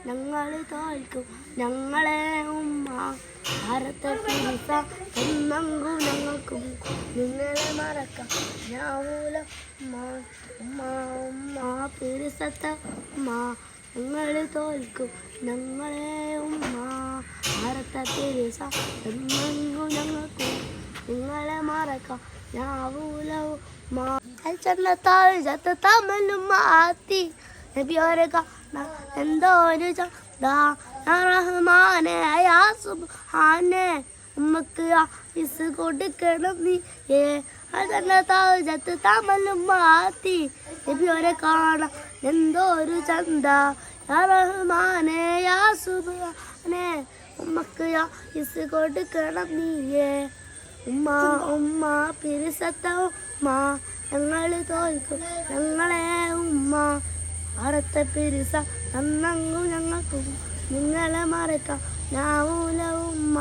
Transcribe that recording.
ഞങ്ങൾ തോൽക്കും ഞങ്ങളെ ഉമ്മ ഭാരത പിരിസ എന്നങ്ങു ഞങ്ങൾക്കും നിങ്ങളെ മറക്കാം ഞാവൂല ഉമ്മ ഉമ്മ ഉമ്മ പിരിസത്ത ഉമ്മ ഞങ്ങൾ തോൽക്കും ഞങ്ങളെ ഉമ്മ ഭാരത പിരിസ എന്നങ്ങു ഞങ്ങൾക്കും നിങ്ങളെ മറക്കാം ഞാവൂല ഉമ്മ ചെന്നത്താൽ ചത്ത തമലും മാറ്റി നബിയോരെ കാണാൻ എന്തോ ഒരു ചന്താ റഹ്മാനെ യാ സുബ്ഹാനെ ഉമ്മക്ക് ആയുസ് കൊടുക്കണം നീയേ ചെന്നത്താൽ ചത്ത തമലും മാറ്റി നബിയോരെ കാണാൻ എന്തോ ഒരു ചന്താ റഹ്മാനെ യാ സുബ്ഹാനെ ഉമ്മക്ക് ആയുസ് കൊടുക്കണം നീയേ ഉമ്മ ഉമ്മ പിരിസത്ത ഉമ്മ ഞങ്ങൾ തോൽക്കും ഞങ്ങളെ ഉമ്മ ഭാരത പിരിസ നന്നങ്ങു ഞങ്ങൾക്കും നിങ്ങളെ മറക്കാം ഞാവൂല ഉമ്മ.